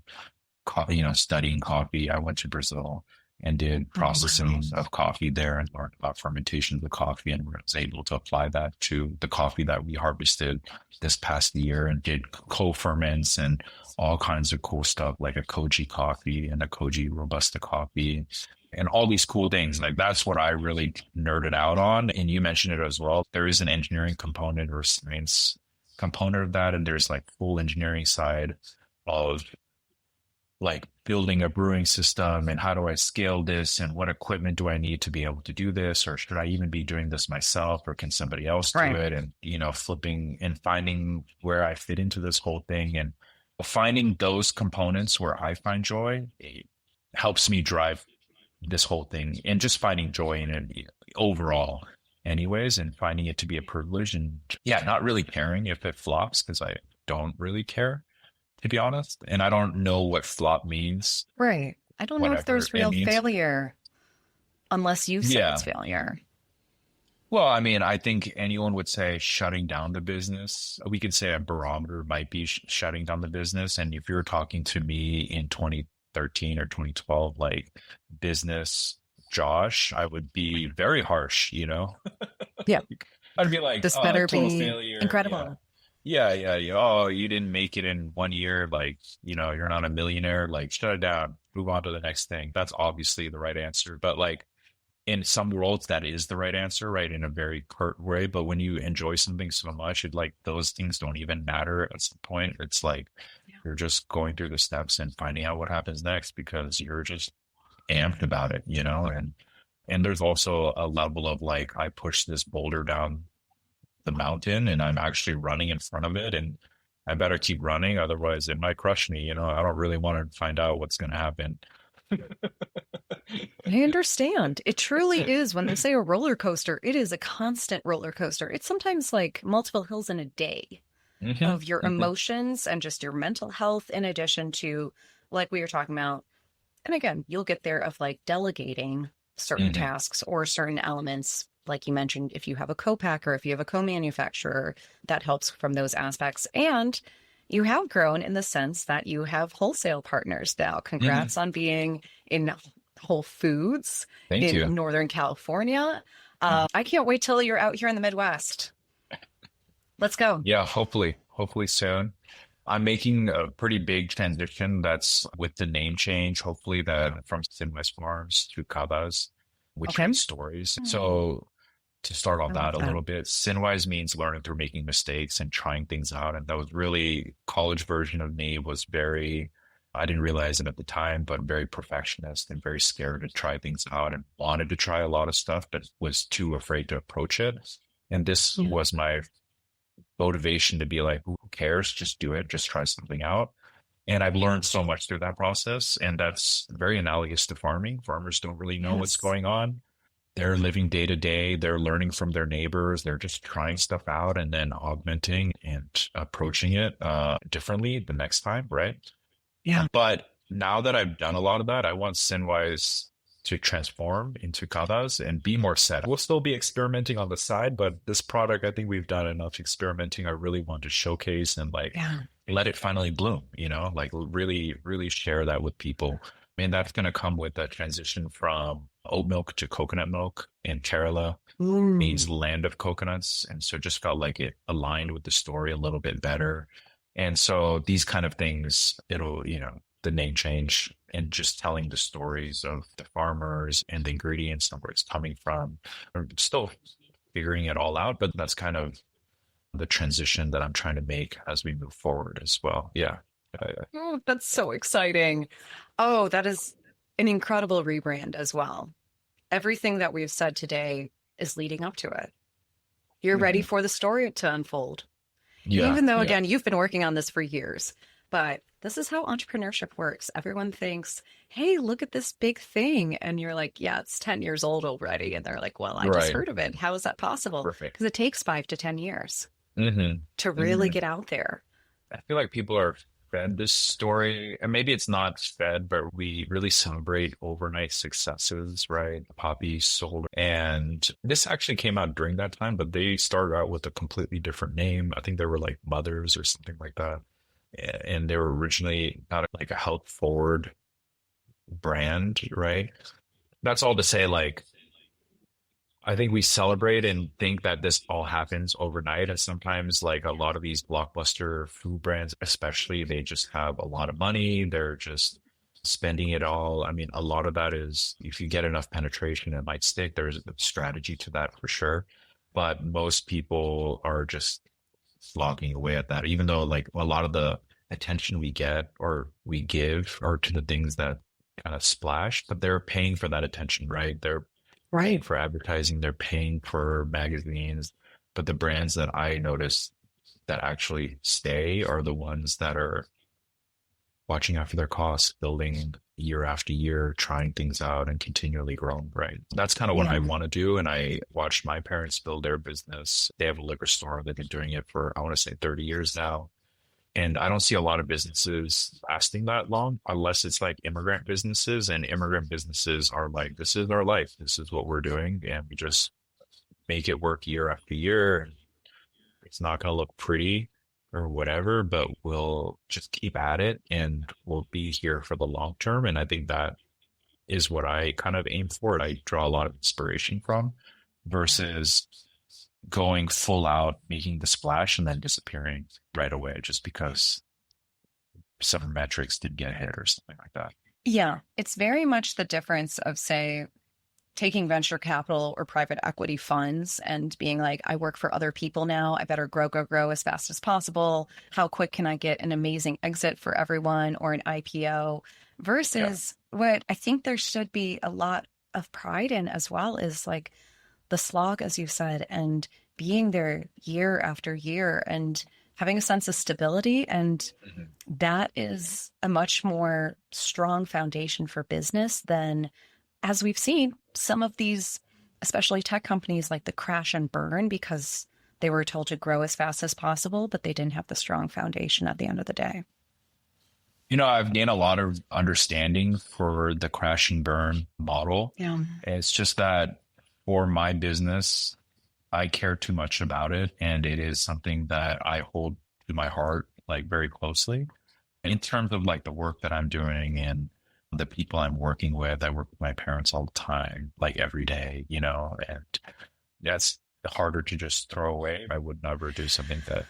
coffee, studying coffee. I went to Brazil and did processing of coffee there and learned about fermentation of the coffee, and was able to apply that to the coffee that we harvested this past year, and did co-ferments and all kinds of cool stuff, like a Koji coffee and a Koji Robusta coffee and all these cool things. Like, that's what I really nerded out on. And you mentioned it as well. There is an engineering component or science component of that. And there's like full engineering side of like building a brewing system, and how do I scale this, and what equipment do I need to be able to do this, or should I even be doing this myself, or can somebody else do it? And, flipping and finding where I fit into this whole thing, and finding those components where I find joy, it helps me drive this whole thing, and just finding joy in it overall anyways, and finding it to be a privilege, and not really caring if it flops, because I don't really care, to be honest. And I don't know what flop means. Right. I don't know if there's real failure unless you say it's failure. Well, I mean, I think anyone would say shutting down the business. We could say a barometer might be shutting down the business. And if you're talking to me in 2013 or 2012, like business Josh, I would be very harsh, Yeah. I'd be like, this better be failure. incredible. Yeah. Oh, you didn't make it in 1 year. Like, you're not a millionaire. Like, shut it down. Move on to the next thing. That's obviously the right answer. But like, in some worlds, that is the right answer, right? In a very curt way. But when you enjoy something so much, those things don't even matter at some point. It's like, you're just going through the steps and finding out what happens next, because you're just amped about it, and there's also a level of like, I push this boulder down the mountain and I'm actually running in front of it, and I better keep running, otherwise it might crush me. I don't really want to find out what's going to happen. I understand. It truly is. When they say a roller coaster, it is a constant roller coaster. It's sometimes like multiple hills in a day of your emotions and just your mental health, in addition to, like we were talking about. And again, you'll get there of like delegating certain tasks or certain elements. Like you mentioned, if you have a co-packer, if you have a co-manufacturer, that helps from those aspects. And you have grown in the sense that you have wholesale partners now. Congrats on being in Whole Foods in Northern California. I can't wait till you're out here in the Midwest. Let's go. Yeah, hopefully soon. I'm making a pretty big transition that's with the name change, hopefully, that from Sinwise Farms to Kappa's, which means stories. So to start on that a little bit, Sinwise means learning through making mistakes and trying things out. And that was really, college version of me was very, I didn't realize it at the time, but very perfectionist and very scared to try things out, and wanted to try a lot of stuff, but was too afraid to approach it. And this was my motivation to be like, who cares? Just do it. Just try something out. And I've learned so much through that process. And that's very analogous to farming. Farmers don't really know what's going on. They're living day to day. They're learning from their neighbors. They're just trying stuff out and then augmenting and approaching it differently the next time, right? Yeah. But now that I've done a lot of that, I want Sinwise to transform into katas and be more set. We'll still be experimenting on the side, but this product, I think we've done enough experimenting. I really want to showcase and like Yeah. let it finally bloom, like really, really share that with people. I mean, that's going to come with that transition from oat milk to coconut milk in Kerala means Mm. land of coconuts. And so just felt like it aligned with the story a little bit better. And so these kind of things, it'll, the name change and just telling the stories of the farmers and the ingredients and where it's coming from. I'm still figuring it all out, but that's kind of the transition that I'm trying to make as we move forward as well. Yeah. Oh, that's so exciting. Oh, that is an incredible rebrand as well. Everything that we've said today is leading up to it. You're ready Mhm. for the story to unfold. Yeah. Even though, Yeah. again, you've been working on this for years, but this is how entrepreneurship works. Everyone thinks, hey, look at this big thing. And you're like, yeah, it's 10 years old already. And they're like, well, I just Right. heard of it. How is that possible? Perfect. Because it takes 5 to 10 years hmm to really hmm get out there. I feel like people are fed this story, and maybe it's not fed, but we really celebrate overnight successes, right? Poppy sold, and this actually came out during that time, but they started out with a completely different name. I think they were like Mothers or something like that, and they were originally not like a health forward brand, right? That's all to say, like, I think we celebrate and think that this all happens overnight. And sometimes, like a lot of these blockbuster food brands, especially, they just have a lot of money. They're just spending it all. I mean, a lot of that is if you get enough penetration, it might stick. There's a strategy to that for sure. But most people are just slogging away at that, even though, like, a lot of the attention we get or we give are to the things that kind of splash, but they're paying for that attention, right? They're paying Right. for advertising, they're paying for magazines. But the brands that I notice that actually stay are the ones that are watching out for their costs, building year after year, trying things out and continually growing, right? That's kind of what I Yeah. want to do. And I watched my parents build their business. They have a liquor store. They've been doing it for, I want to say 30 years now. And I don't see a lot of businesses lasting that long unless it's like immigrant businesses. And immigrant businesses are like, this is our life. This is what we're doing. And we just make it work year after year. It's not going to look pretty or whatever, but we'll just keep at it and we'll be here for the long term. And I think that is what I kind of aim for. I draw a lot of inspiration from versus going full out, making the splash and then disappearing right away just because some metrics didn't get hit or something like that. Yeah. It's very much the difference of, say, taking venture capital or private equity funds and being like, I work for other people now. I better grow as fast as possible. How quick can I get an amazing exit for everyone or an IPO versus what I think there should be a lot of pride in as well is like the slog, as you said, and being there year after year and having a sense of stability. And Mhm. that is a much more strong foundation for business than, as we've seen, some of these, especially tech companies, like the crash and burn because they were told to grow as fast as possible, but they didn't have the strong foundation at the end of the day. I've gained a lot of understanding for the crash and burn model. Yeah. It's just that for my business, I care too much about it. And it is something that I hold to my heart, like very closely. In terms of like the work that I'm doing and the people I'm working with, I work with my parents all the time, like every day, and that's harder to just throw away. I would never do something that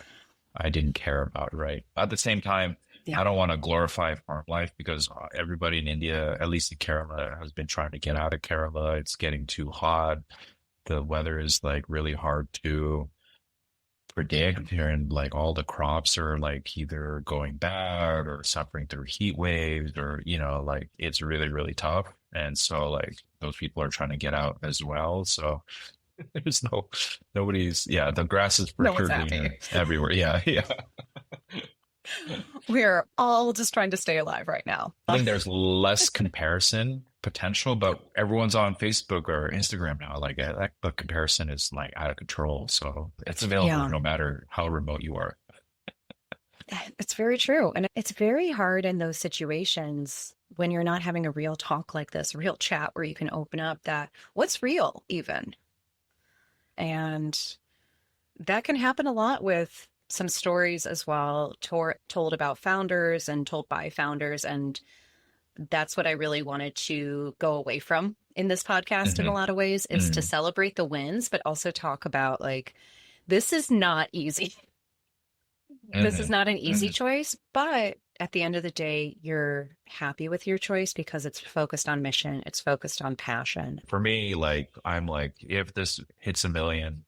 I didn't care about, right? At the same time, Yeah. I don't want to glorify farm life because everybody in India, at least in Kerala, has been trying to get out of Kerala. It's getting too hot. The weather is like really hard to predict and like all the crops are like either going bad or suffering through heat waves or like it's really really tough, and so like those people are trying to get out as well. So there's nobody's the grass is for No sure one's happy. greener everywhere. Yeah. We're all just trying to stay alive right now. I think there's less comparison potential, but everyone's on Facebook or Instagram now. Like the comparison is like out of control. So it's available Yeah. no matter how remote you are. It's very true. And it's very hard in those situations when you're not having a real talk like this, a real chat where you can open up that what's real even. And that can happen a lot with some stories as well, told about founders and told by founders. And that's what I really wanted to go away from in this podcast in a lot of ways, is to celebrate the wins, but also talk about like, this is not easy. This is not an easy choice, but at the end of the day, you're happy with your choice because it's focused on mission. It's focused on passion. For me, like, I'm like, if this hits 1 million,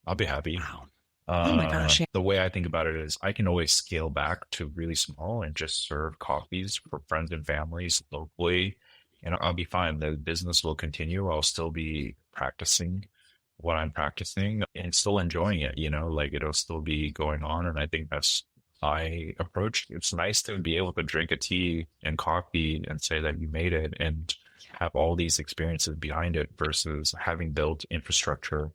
I'll be happy. Wow. Oh my gosh. The way I think about it is I can always scale back to really small and just serve coffees for friends and families locally. And I'll be fine. The business will continue. I'll still be practicing what I'm practicing and still enjoying it, like it'll still be going on. And I think that's my approach. It's nice to be able to drink a tea and coffee and say that you made it and have all these experiences behind it versus having built infrastructure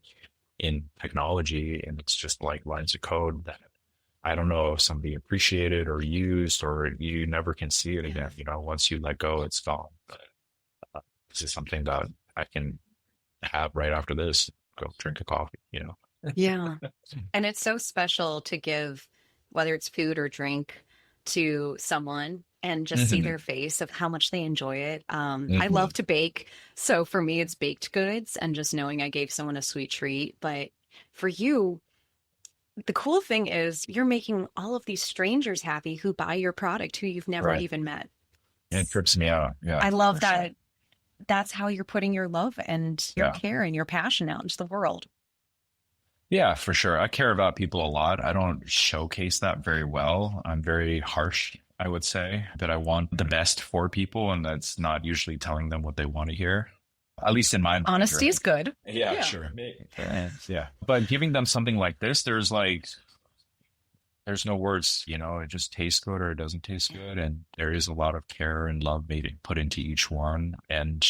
in technology. And it's just like lines of code that I don't know if somebody appreciated or used, or you never can see it again. Once you let go, it's gone. But this is something that I can have right after this. Go drink a coffee, Yeah. And it's so special to give, whether it's food or drink, to someone and just see their face of how much they enjoy it. I love to bake. So for me, it's baked goods and just knowing I gave someone a sweet treat. But for you, the cool thing is you're making all of these strangers happy who buy your product, who you've never even met. It trips me out. Yeah. I love that. Sure. That's how you're putting your love and your care and your passion out into the world. Yeah, for sure. I care about people a lot. I don't showcase that very well. I'm very harsh, I would say, that I want the best for people, and that's not usually telling them what they want to hear. At least in my mind. Honesty is good. Yeah, sure. Yeah. But giving them something like this, there's no words, it just tastes good or it doesn't taste good. And there is a lot of care and love put into each one. And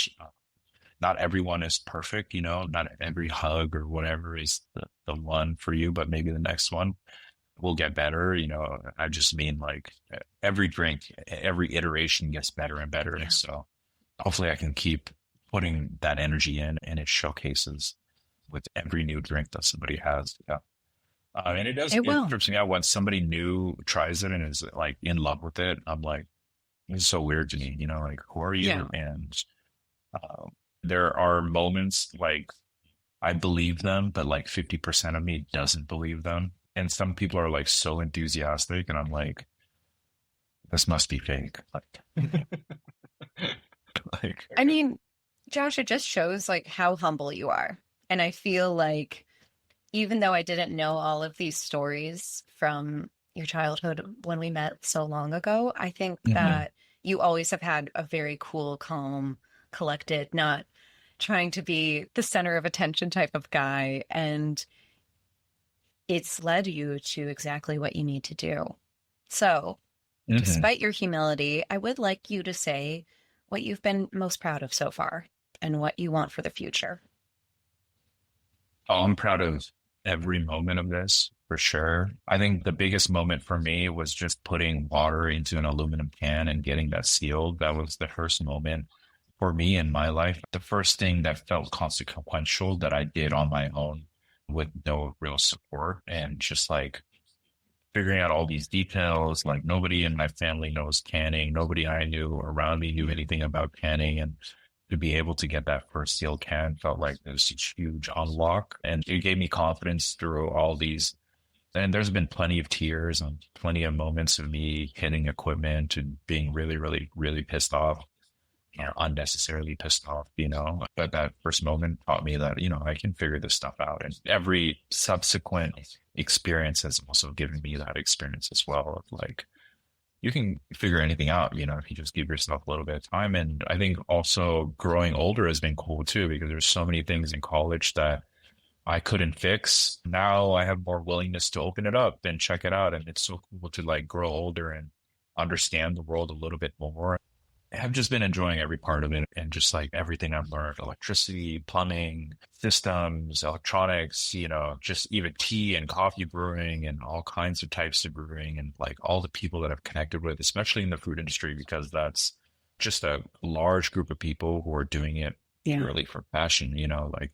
not everyone is perfect, not every hug or whatever is the one for you, but maybe the next one will get better. I just mean like every drink, every iteration gets better and better. Yeah. So hopefully I can keep putting that energy in, and it showcases with every new drink that somebody has. Yeah. And it trips me out when somebody new tries it and is like in love with it. I'm like, it's so weird to me, like, who are you? Yeah. And there are moments like I believe them, but like 50% of me doesn't believe them. And some people are like so enthusiastic, and I'm like, this must be fake. I mean, Josh, it just shows like how humble you are. And I feel like even though I didn't know all of these stories from your childhood when we met so long ago, I think that you always have had a very cool, calm, collected, not trying to be the center of attention type of guy. And it's led you to exactly what you need to do. So despite your humility, I would like you to say what you've been most proud of so far and what you want for the future. Oh, I'm proud of every moment of this, for sure. I think the biggest moment for me was just putting water into an aluminum can and getting that sealed. That was the first moment for me in my life. The first thing that felt consequential that I did on my own with no real support, and just like figuring out all these details. Like nobody in my family knows canning. Nobody I knew around me knew anything about canning. And to be able to get that first sealed can felt like this huge unlock. And it gave me confidence through all these. And there's been plenty of tears and plenty of moments of me hitting equipment and being really, really, really pissed off, unnecessarily pissed off, But that first moment taught me that, I can figure this stuff out. And every subsequent experience has also given me that experience as well of like, you can figure anything out, if you just give yourself a little bit of time. And I think also growing older has been cool too, because there's so many things in college that I couldn't fix. Now I have more willingness to open it up and check it out. And it's so cool to like grow older and understand the world a little bit more. I've just been enjoying every part of it and just like everything I've learned, electricity, plumbing, systems, electronics, just even tea and coffee brewing and all kinds of types of brewing and like all the people that I've connected with, especially in the food industry, because that's just a large group of people who are doing it Yeah. purely for passion, like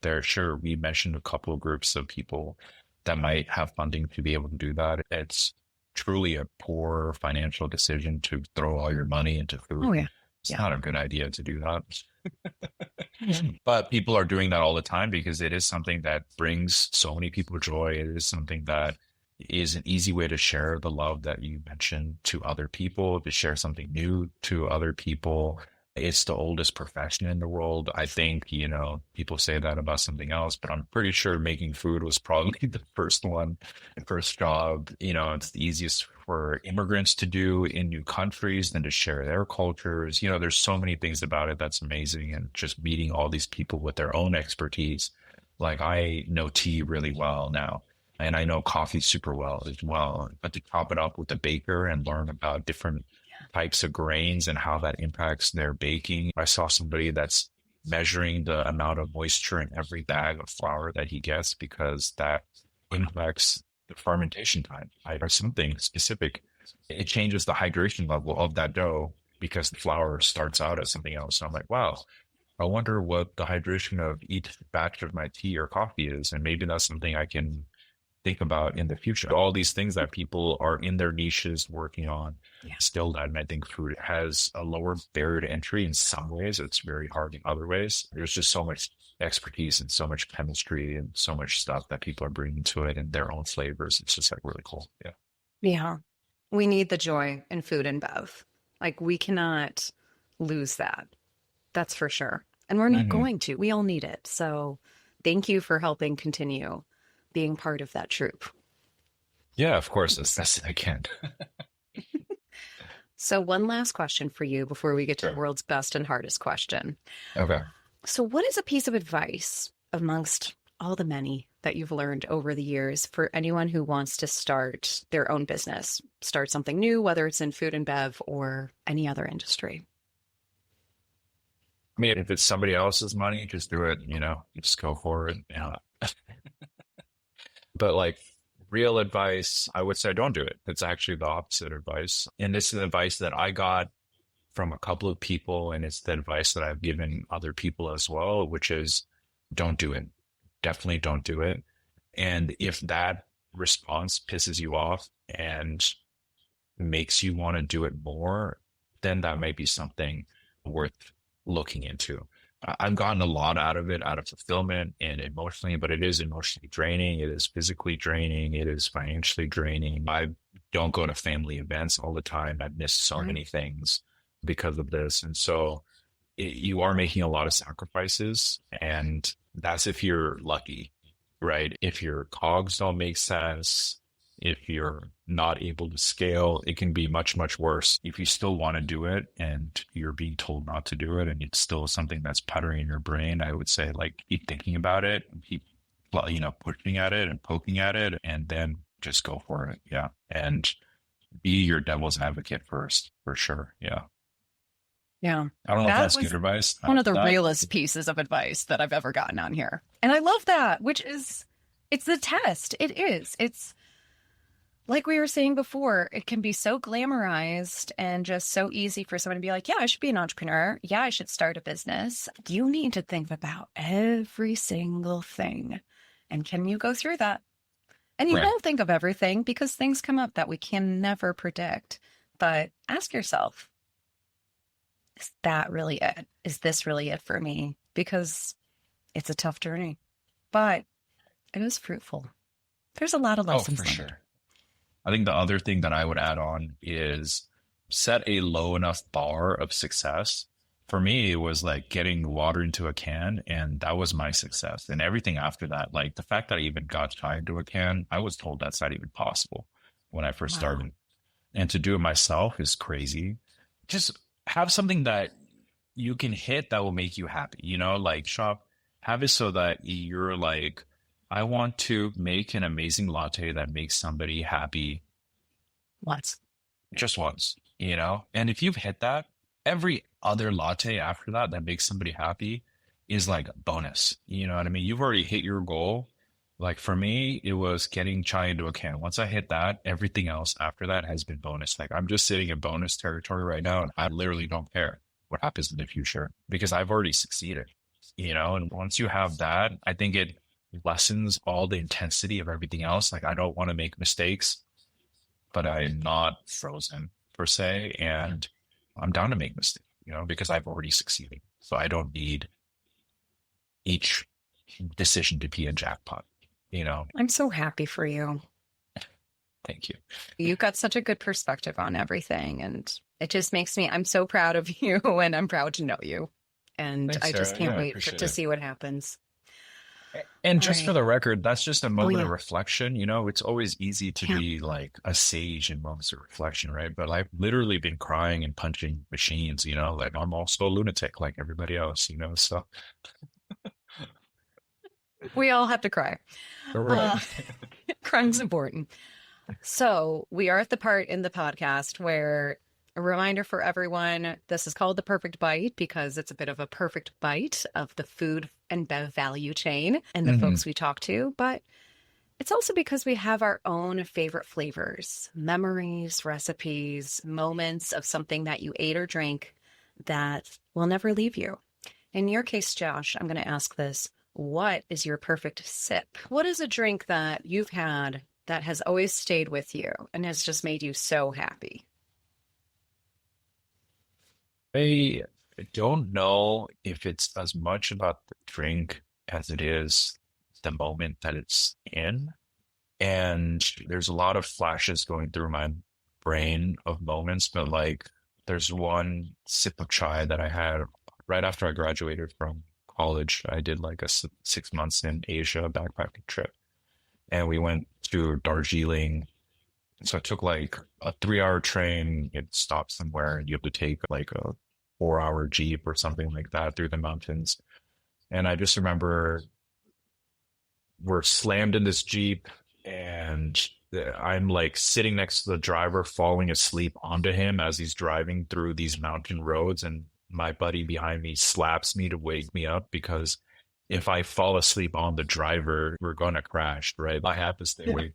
we mentioned a couple of groups of people that might have funding to be able to do that. It's truly a poor financial decision to throw all your money into food. Oh, yeah. It's Yeah. not a good idea to do that. But people are doing that all the time because it is something that brings so many people joy. It is something that is an easy way to share the love that you mentioned to other people, to share something new to other people. It's the oldest profession in the world. I think, people say that about something else, but I'm pretty sure making food was probably the first one, the first job. It's the easiest for immigrants to do in new countries than to share their cultures. There's so many things about it that's amazing. And just meeting all these people with their own expertise. Like I know tea really well now. And I know coffee super well as well. But to top it up with a baker and learn about different types of grains and how that impacts their baking. I saw somebody that's measuring the amount of moisture in every bag of flour that he gets because that impacts the fermentation time or something specific. It changes the hydration level of that dough because the flour starts out as something else. So I'm like, wow, I wonder what the hydration of each batch of my tea or coffee is. And maybe that's something I can think about in the future. All these things that people are in their niches working on. Yeah. Still, that I think food has a lower barrier to entry in some ways. It's very hard in other ways. There's just so much expertise and so much chemistry and so much stuff that people are bringing to it and their own flavors. It's just like really cool. Yeah. Yeah. We need the joy in food and bev. Like we cannot lose that. That's for sure. And we're not going to. We all need it. So thank you for helping continue being part of that troop. Yeah, of course. As best as I can. So one last question for you before we get to the world's best and hardest question. Okay. So what is a piece of advice amongst all the many that you've learned over the years for anyone who wants to start their own business, start something new, whether it's in food and bev or any other industry? I mean, if it's somebody else's money, just do it, just go for it. But like real advice, I would say don't do it. It's actually the opposite advice. And this is advice that I got from a couple of people, and it's the advice that I've given other people as well, which is don't do it. Definitely don't do it. And if that response pisses you off and makes you want to do it more, then that might be something worth looking into. I've gotten a lot out of it, out of fulfillment and emotionally, but it is emotionally draining. It is physically draining. It is financially draining. I don't go to family events all the time. I've missed so many things because of this. And so you are making a lot of sacrifices, and that's if you're lucky, right? If your cogs don't make sense, if you're not able to scale, it can be much, much worse. If you still want to do it and you're being told not to do it and it's still something that's puttering in your brain, I would say like keep thinking about it, keep pushing at it and poking at it, and then just go for it. Yeah. And be your devil's advocate first, for sure. Yeah. Yeah. I don't know if that's good advice. One of the realest pieces of advice that I've ever gotten on here. And I love that, it's the test. It is. It's like we were saying before, it can be so glamorized and just so easy for someone to be like, yeah, I should be an entrepreneur. Yeah, I should start a business. You need to think about every single thing. And can you go through that? And you won't think of everything because things come up that we can never predict. But ask yourself, is that really it? Is this really it for me? Because it's a tough journey, but it is fruitful. There's a lot of lessons. Oh, for sure. I think the other thing that I would add on is set a low enough bar of success. For me, it was like getting water into a can, and that was my success. And everything after that, like the fact that I even got chai into a can, I was told that's not even possible when I first started. And to do it myself is crazy. Just have something that you can hit that will make you happy, like have it so that you're like, I want to make an amazing latte that makes somebody happy once. Just once, And if you've hit that, every other latte after that that makes somebody happy is like a bonus. You know what I mean? You've already hit your goal. Like for me, it was getting chai into a can. Once I hit that, everything else after that has been bonus. Like I'm just sitting in bonus territory right now, and I literally don't care what happens in the future because I've already succeeded, you know? And once you have that, I think it lessens all the intensity of everything else. Like I don't want to make mistakes, but I'm not frozen per se. And I'm down to make mistakes, you know, because I've already succeeded. So I don't need each decision to be a jackpot, you know. I'm so happy for you. Thank you. You've got such a good perspective on everything. And it just makes me, I'm so proud of you and I'm proud to know you. And Thanks, I just Sarah. can't Yeah, wait to see what happens. And All just for right. the record, that's just a moment yeah. of reflection. You know, it's always easy to Yeah. be like a sage in moments of reflection, right? But I've literally been crying and punching machines, you know, like I'm also a lunatic like everybody else, you know, so. We all have to cry. Right. Crying's important. So we are at the part in the podcast where a reminder for everyone, this is called the perfect bite because it's a bit of a perfect bite of the food and bev value chain and the folks we talk to. But it's also because we have our own favorite flavors, memories, recipes, moments of something that you ate or drank that will never leave you. In your case, Josh, I'm going to ask this. What is your perfect sip? What is a drink that you've had that has always stayed with you and has just made you so happy? I don't know if it's as much about the drink as it is the moment that it's in. And there's a lot of flashes going through my brain of moments, but like there's one sip of chai that I had right after I graduated from college. I did like a 6 months in Asia backpacking trip, and we went to Darjeeling. So I took like a 3-hour train. It stopped somewhere, and you have to take like a 4-hour Jeep or something like that through the mountains. And I just remember we're slammed in this Jeep, and I'm like sitting next to the driver, falling asleep onto him as he's driving through these mountain roads. And my buddy behind me slaps me to wake me up because if I fall asleep on the driver, we're going to crash, right? I have to stay awake.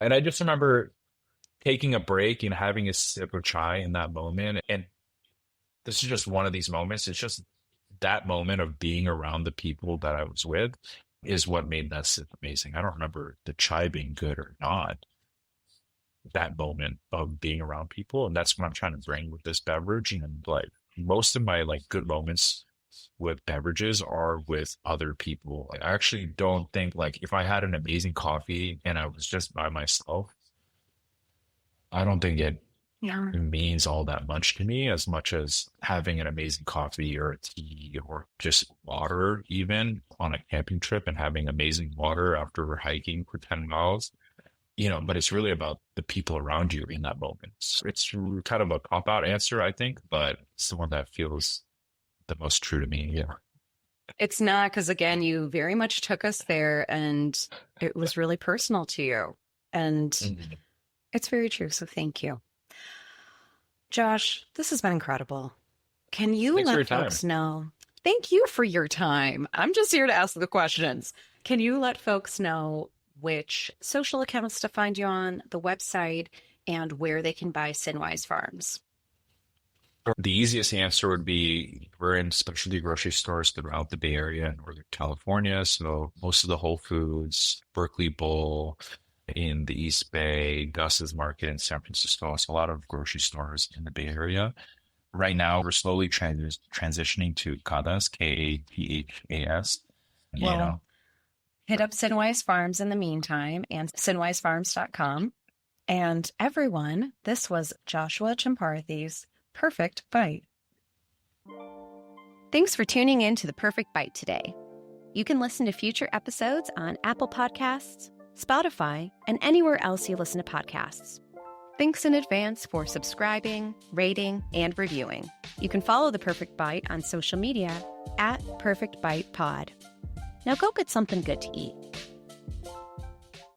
And I just remember taking a break and having a sip of chai in that moment. And this is just one of these moments. It's just that moment of being around the people that I was with is what made that sip amazing. I don't remember the chai being good or not. That moment of being around people. And that's what I'm trying to bring with this beverage. And like most of my like good moments with beverages are with other people. I actually don't think like if I had an amazing coffee and I was just by myself, I don't think it means all that much to me as much as having an amazing coffee or a tea or just water even on a camping trip and having amazing water after hiking for 10 miles, you know, but it's really about the people around you in that moment. So it's kind of a cop-out answer, I think, but it's the one that feels the most true to me. Yeah. It's not, because again, you very much took us there and it was really personal to you. And it's very true. So thank you. Josh, this has been incredible. Can you let folks know? Thank you for your time. I'm just here to ask the questions. Can you let folks know which social accounts to find you on, the website, and where they can buy Sinwise Farms? The easiest answer would be we're in specialty grocery stores throughout the Bay Area and Northern California. So most of the Whole Foods, Berkeley Bowl in the East Bay, Gus's Market in San Francisco. So a lot of grocery stores in the Bay Area. Right now, we're slowly transitioning to Kadas, Kaphas. Well, hit up Sinwise Farms in the meantime and sinwisefarms.com. And everyone, this was Joshua Chemparathy's Perfect Bite. Thanks for tuning in to The Perfect Bite today. You can listen to future episodes on Apple Podcasts, Spotify, and anywhere else you listen to podcasts. Thanks in advance for subscribing, rating, and reviewing. You can follow The Perfect Bite on social media @PerfectBitePod. Now go get something good to eat.